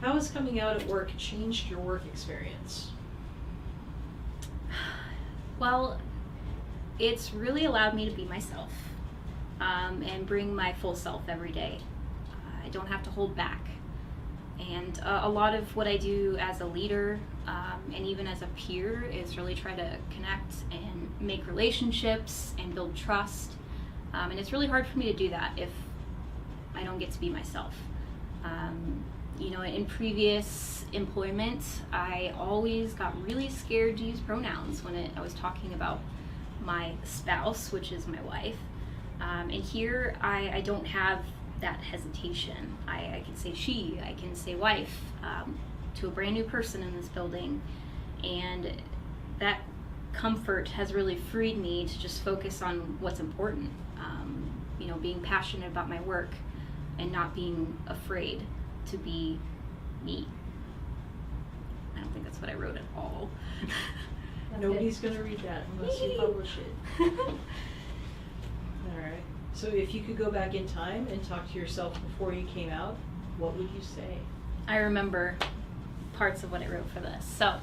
How has coming out at work changed your work experience? Well, it's really allowed me to be myself and bring my full self every day. I don't have to hold back. And a lot of what I do as a leader and even as a peer is really try to connect and make relationships and build trust. And it's really hard for me to do that if I don't get to be myself. In previous employment, I always got really scared to use pronouns when I was talking about my spouse, which is my wife. And here I don't have that hesitation. I can say she, I can say wife to a brand new person in this building, and that comfort has really freed me to just focus on what's important. Being passionate about my work and not being afraid to be me. I don't think that's what I wrote at all. Nobody's going to read that unless you publish it. All right. So if you could go back in time and talk to yourself before you came out, what would you say? I remember parts of what I wrote for this. So,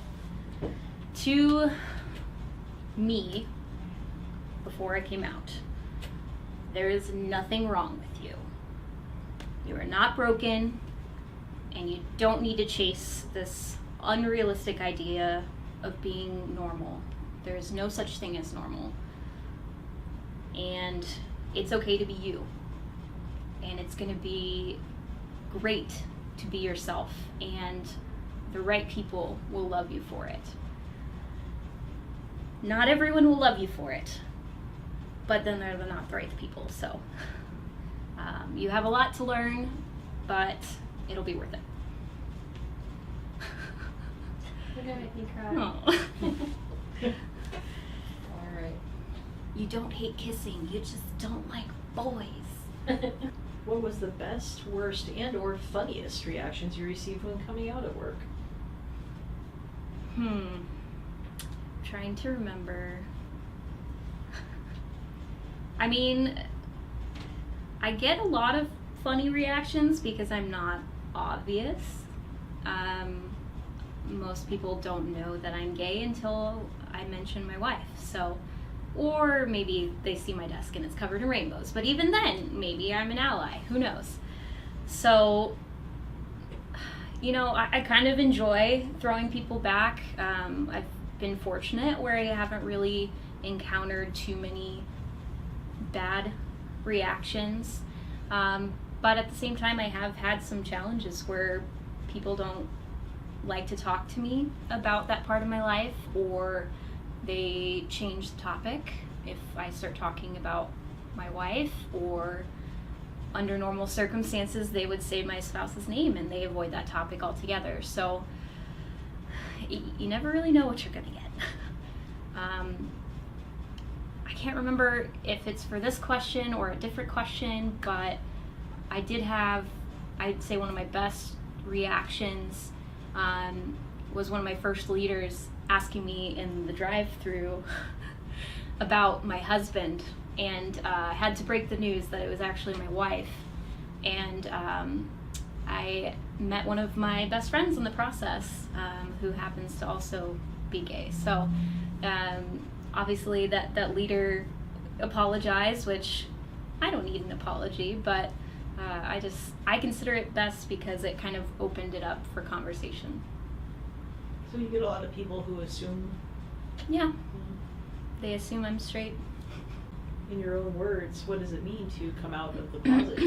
to me, before I came out, there is nothing wrong with you. You are not broken, and you don't need to chase this unrealistic idea of being normal. There is no such thing as normal. And it's okay to be you. And it's going to be great to be yourself. And the right people will love you for it. Not everyone will love you for it, but then they're not the right people. So you have a lot to learn, but it'll be worth it. You're gonna make me cry. Oh. All right. You don't hate kissing, you just don't like boys. What was the best, worst, and or funniest reactions you received when coming out at work? Trying to remember. I mean, I get a lot of funny reactions because I'm not obvious. Most people don't know that I'm gay until I mention my wife. So, or maybe they see my desk and it's covered in rainbows. But even then, maybe I'm an ally. Who knows? So, I kind of enjoy throwing people back. I've been fortunate where I haven't really encountered too many bad reactions. But at the same time, I have had some challenges where people don't like to talk to me about that part of my life, or they change the topic if I start talking about my wife, or under normal circumstances they would say my spouse's name and they avoid that topic altogether. So you never really know what you're gonna get. I can't remember if it's for this question or a different question, but I did have, I'd say one of my best reactions was one of my first leaders asking me in the drive-thru about my husband, and had to break the news that it was actually my wife. And I met one of my best friends in the process who happens to also be gay. So obviously that leader apologized, which I don't need an apology, but I consider it best because it kind of opened it up for conversation. So you get a lot of people who assume. Yeah, they assume I'm straight. In your own words, what does it mean to come out of the closet?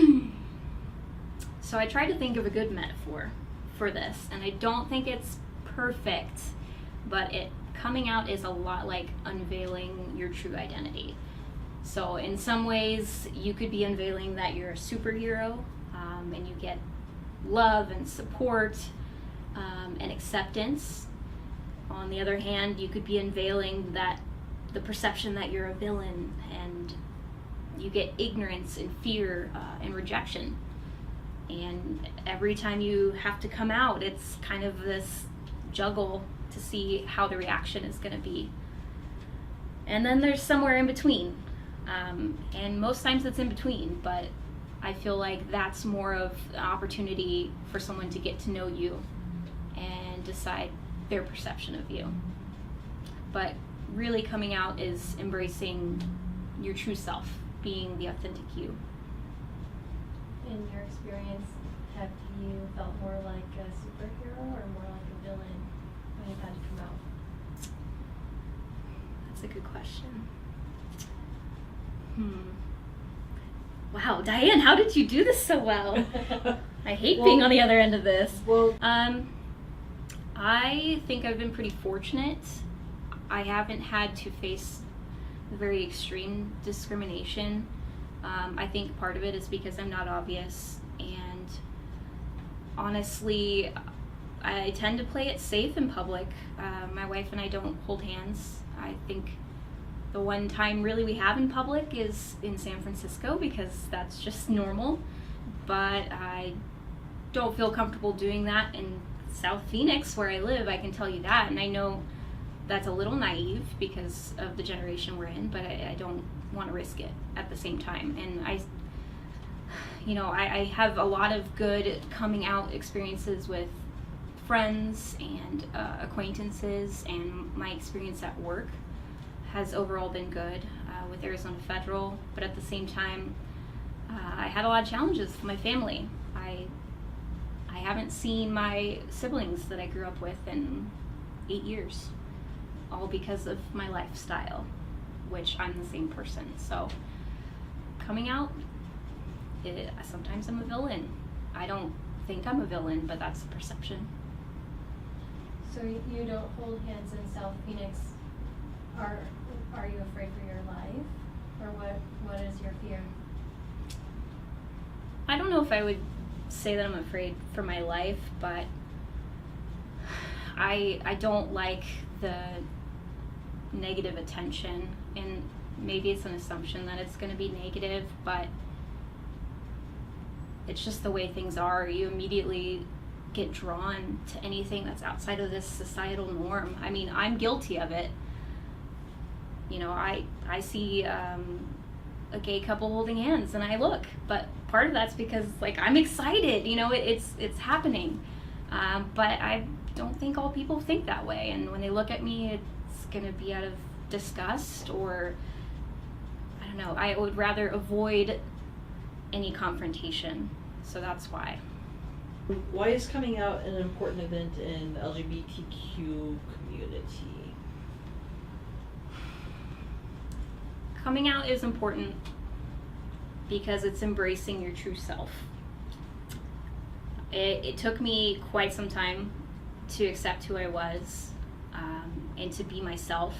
So I tried to think of a good metaphor for this, and I don't think it's perfect, but coming out is a lot like unveiling your true identity. So in some ways, you could be unveiling that you're a superhero, and you get love and support and acceptance. On the other hand, you could be unveiling that the perception that you're a villain, and you get ignorance and fear and rejection. And every time you have to come out, it's kind of this juggle to see how the reaction is going to be. And then there's somewhere in between. And most times it's in between, but I feel like that's more of an opportunity for someone to get to know you and decide their perception of you. But really coming out is embracing your true self, being the authentic you. In your experience, have you felt more like a superhero or more like a villain when you've had to come out? That's a good question. Wow, Diane, how did you do this so well? I hate being on the other end of this. Well, I think I've been pretty fortunate. I haven't had to face very extreme discrimination. I think part of it is because I'm not obvious, and honestly, I tend to play it safe in public. My wife and I don't hold hands. I think the one time really we have in public is in San Francisco because that's just normal, but I don't feel comfortable doing that in South Phoenix where I live, I can tell you that, and I know that's a little naive because of the generation we're in, but I don't want to risk it at the same time. And I have a lot of good coming out experiences with friends and acquaintances, and my experience at work has overall been good with Arizona Federal, but at the same time, I had a lot of challenges with my family. I haven't seen my siblings that I grew up with in 8 years, all because of my lifestyle, which I'm the same person. So coming out, sometimes I'm a villain. I don't think I'm a villain, but that's the perception. So you don't hold hands in South Phoenix. Are you afraid for your life, or what is your fear? I don't know if I would say that I'm afraid for my life, but I don't like the negative attention, and maybe it's an assumption that it's going to be negative, but it's just the way things are. You immediately get drawn to anything that's outside of this societal norm. I mean, I'm guilty of it. I see a gay couple holding hands and I look, but part of that's because I'm excited, it's happening. But I don't think all people think that way, and when they look at me, it's gonna be out of disgust, or I don't know, I would rather avoid any confrontation, so that's why. Why is coming out an important event in the LGBTQ community? Coming out is important because it's embracing your true self. It took me quite some time to accept who I was and to be myself.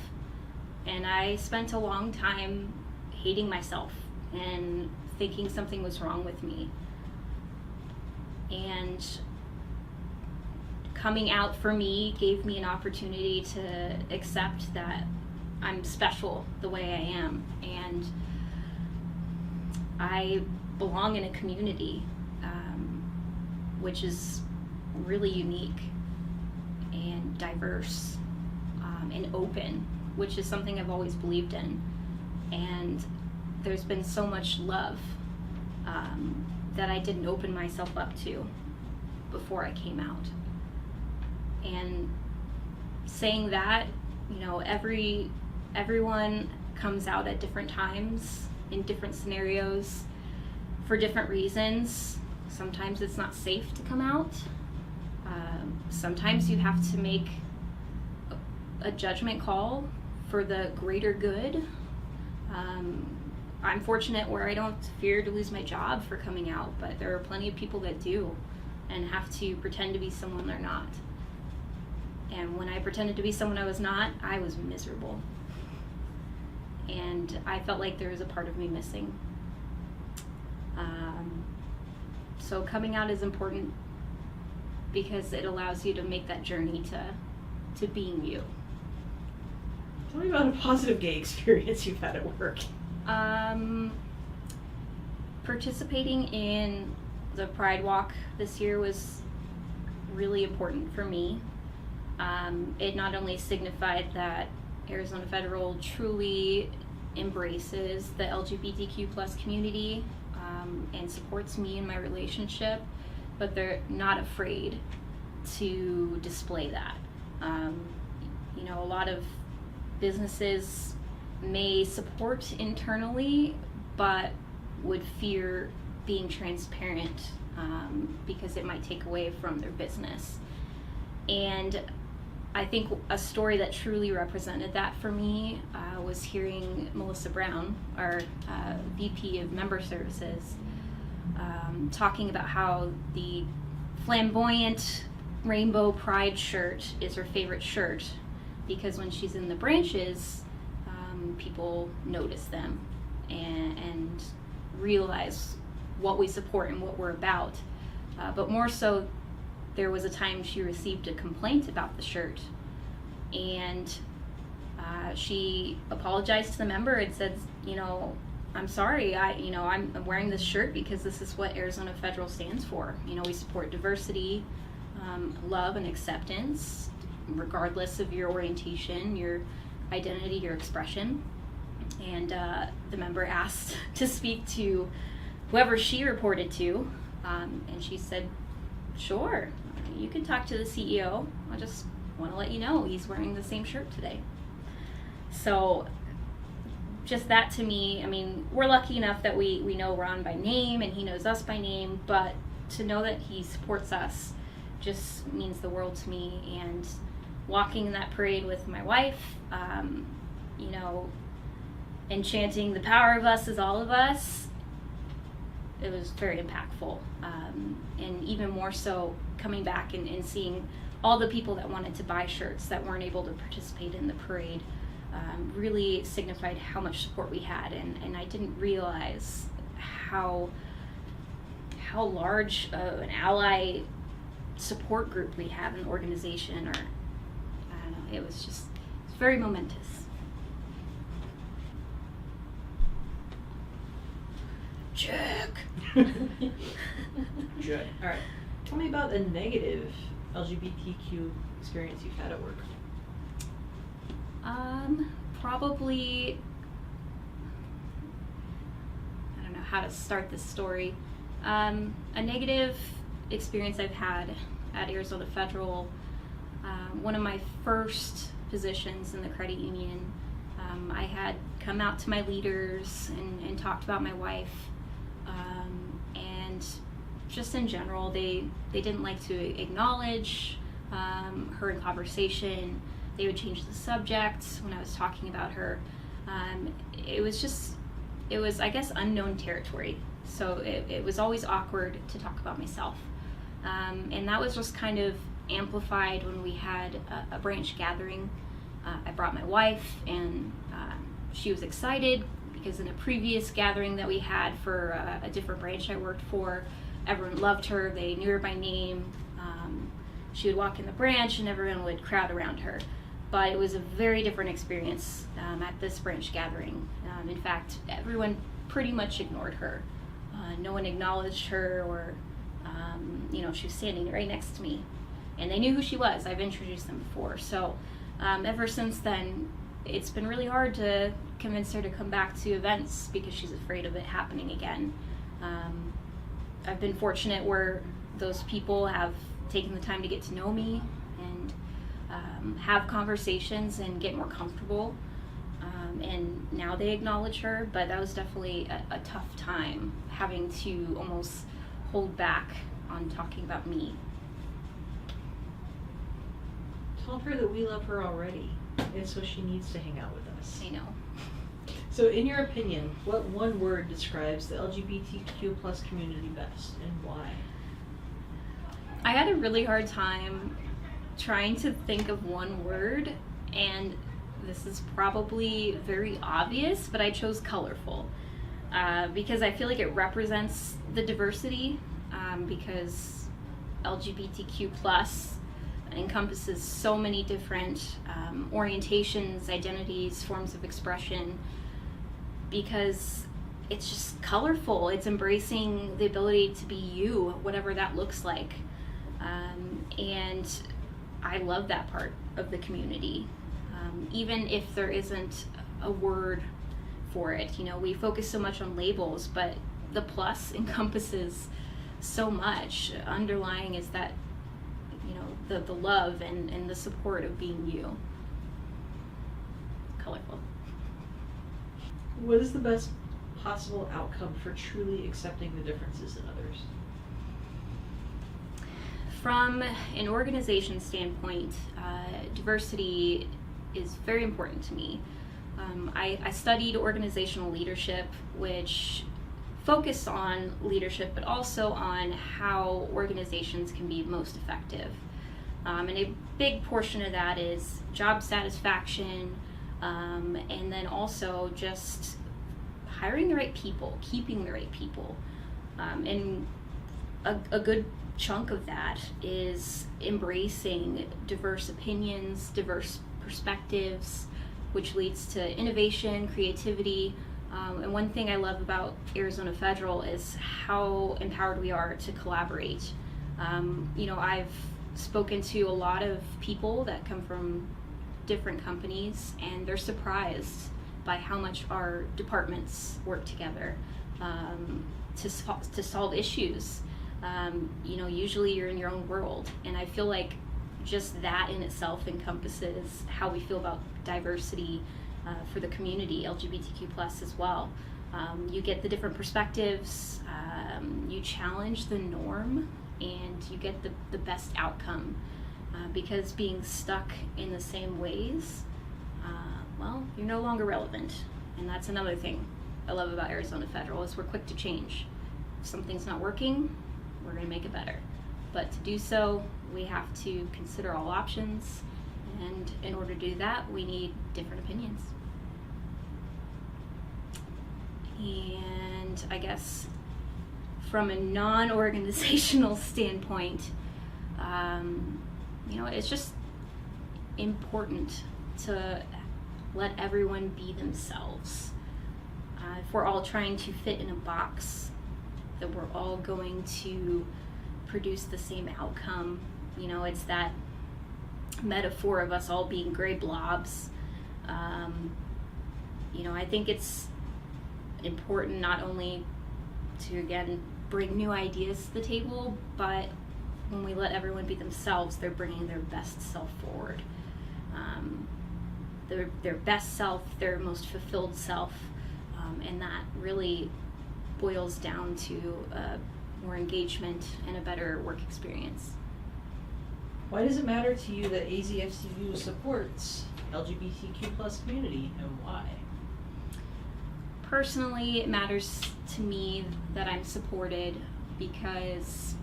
And I spent a long time hating myself and thinking something was wrong with me. And coming out for me gave me an opportunity to accept that I'm special the way I am, and I belong in a community which is really unique and diverse and open, which is something I've always believed in. And there's been so much love that I didn't open myself up to before I came out. And saying that, everyone comes out at different times, in different scenarios, for different reasons. Sometimes it's not safe to come out. Sometimes you have to make a judgment call for the greater good. I'm fortunate where I don't fear to lose my job for coming out, but there are plenty of people that do and have to pretend to be someone they're not. And when I pretended to be someone I was not, I was miserable. And I felt like there was a part of me missing. So coming out is important because it allows you to make that journey to being you. Tell me about a positive gay experience you've had at work. Participating in the Pride Walk this year was really important for me. It not only signified that Arizona Federal truly embraces the LGBTQ plus community, and supports me in my relationship, but they're not afraid to display that. A lot of businesses may support internally, but would fear being transparent because it might take away from their business. And I think a story that truly represented that for me was hearing Melissa Brown, our VP of Member Services, talking about how the flamboyant rainbow pride shirt is her favorite shirt because when she's in the branches, people notice them and realize what we support and what we're about. But more so, there was a time she received a complaint about the shirt, and she apologized to the member and said, I'm sorry, I'm wearing this shirt because this is what Arizona Federal stands for. We support diversity, love, and acceptance, regardless of your orientation, your identity, your expression. And the member asked to speak to whoever she reported to, and she said, sure, you can talk to the CEO. I just want to let you know he's wearing the same shirt today. So just that to me, we're lucky enough that we know Ron by name and he knows us by name, but to know that he supports us just means the world to me. And walking in that parade with my wife, and chanting "the power of us is all of us," it was very impactful. And even more so coming back and seeing all the people that wanted to buy shirts that weren't able to participate in the parade really signified how much support we had. And I didn't realize how large an ally support group we have, an organization, or I don't know, it's very momentous. Check. Good. All right. Tell me about a negative LGBTQ experience you've had at work. Probably, I don't know how to start this story. A negative experience I've had at Arizona Federal, one of my first positions in the credit union, I had come out to my leaders and talked about my wife, and just in general, they didn't like to acknowledge her in conversation. They would change the subject when I was talking about her. It was, I guess, unknown territory. So it was always awkward to talk about myself. And that was just kind of amplified when we had a branch gathering. I brought my wife, and she was excited because in a previous gathering that we had for a different branch I worked for, everyone loved her. They knew her by name. She would walk in the branch and everyone would crowd around her. But it was a very different experience at this branch gathering. In fact, everyone pretty much ignored her. No one acknowledged her, or she was standing right next to me, and they knew who she was. I've introduced them before. So ever since then, it's been really hard to convince her to come back to events because she's afraid of it happening again. I've been fortunate where those people have taken the time to get to know me and have conversations and get more comfortable. And now they acknowledge her, but that was definitely a tough time, having to almost hold back on talking about me. Tell her that we love her already, and so she needs to hang out with us. I know. So in your opinion, what one word describes the LGBTQ plus community best, and why? I had a really hard time trying to think of one word, and this is probably very obvious, but I chose colorful because I feel like it represents the diversity, because LGBTQ plus encompasses so many different orientations, identities, forms of expression, because it's just colorful. It's embracing the ability to be you, whatever that looks like. And I love that part of the community. Even if there isn't a word for it, we focus so much on labels, but the plus encompasses so much. Underlying is that, the love and the support of being you. Colorful. What is the best possible outcome for truly accepting the differences in others? From an organization standpoint, diversity is very important to me. I studied organizational leadership, which focused on leadership, but also on how organizations can be most effective. And a big portion of that is job satisfaction, and then also just hiring the right people, keeping the right people. And a good chunk of that is embracing diverse opinions, diverse perspectives, which leads to innovation, creativity. And one thing I love about Arizona Federal is how empowered we are to collaborate. I've spoken to a lot of people that come from different companies, and they're surprised by how much our departments work together to solve issues. Usually you're in your own world, and I feel like just that in itself encompasses how we feel about diversity for the community, LGBTQ+ as well. You get the different perspectives, you challenge the norm, and you get the best outcome, because being stuck in the same ways, you're no longer relevant. And that's another thing I love about Arizona Federal is we're quick to change. If something's not working, we're going to make it better. But to do so, we have to consider all options, and in order to do that, we need different opinions. And I guess from a non-organizational standpoint, it's just important to let everyone be themselves. If we're all trying to fit in a box, that we're all going to produce the same outcome. It's that metaphor of us all being gray blobs. I think it's important not only to, again, bring new ideas to the table, but when we let everyone be themselves, they're bringing their best self forward. Their best self, their most fulfilled self, and that really boils down to more engagement and a better work experience. Why does it matter to you that AZFCU supports LGBTQ+ community, and why? Personally, it matters to me that I'm supported because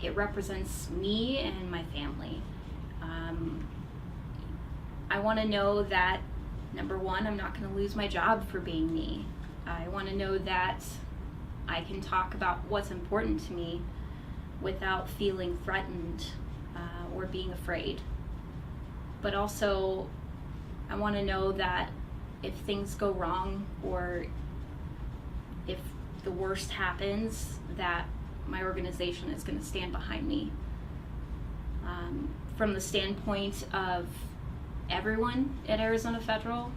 it represents me and my family. I want to know that, number one, I'm not going to lose my job for being me. I want to know that I can talk about what's important to me without feeling threatened or being afraid. But also, I want to know that if things go wrong or if the worst happens, that my organization is going to stand behind me. From the standpoint of everyone at Arizona Federal,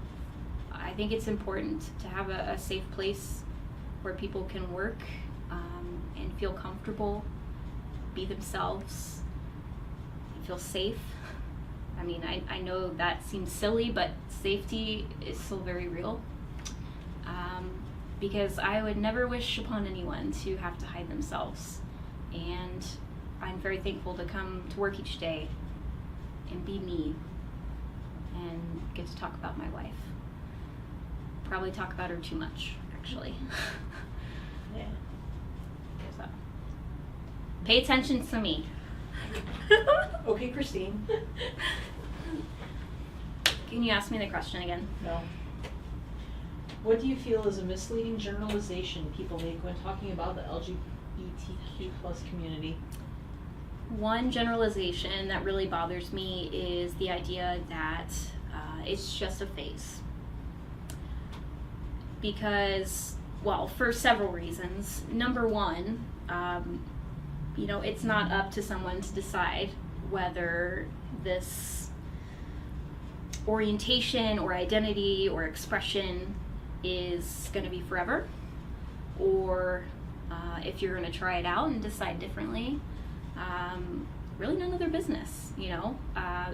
I think it's important to have a safe place where people can work and feel comfortable, be themselves, and feel safe. I mean, I know that seems silly, but safety is still very real. Because I would never wish upon anyone to have to hide themselves. And I'm very thankful to come to work each day and be me and get to talk about my wife. Probably talk about her too much, actually. Yeah. So, pay attention to me. Okay, Christine. Can you ask me the question again? No. What do you feel is a misleading generalization people make when talking about the LGBTQ+ community? One generalization that really bothers me is the idea that it's just a phase. Because, well, for several reasons. Number one, it's not up to someone to decide whether this orientation or identity or expression is going to be forever, or if you're going to try it out and decide differently, really none of their business, you know.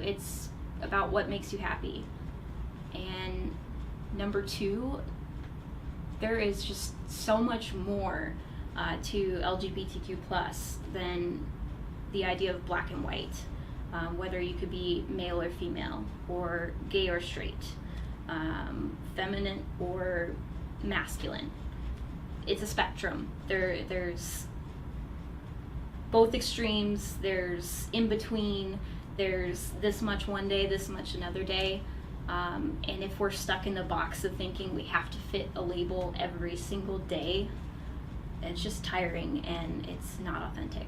It's about what makes you happy. And number 2, there is just so much more to LGBTQ plus than the idea of black and white. Whether you could be male or female, or gay or straight, feminine or masculine. It's a spectrum. There's both extremes, there's in between, there's this much one day, this much another day. And if we're stuck in the box of thinking we have to fit a label every single day, it's just tiring and it's not authentic.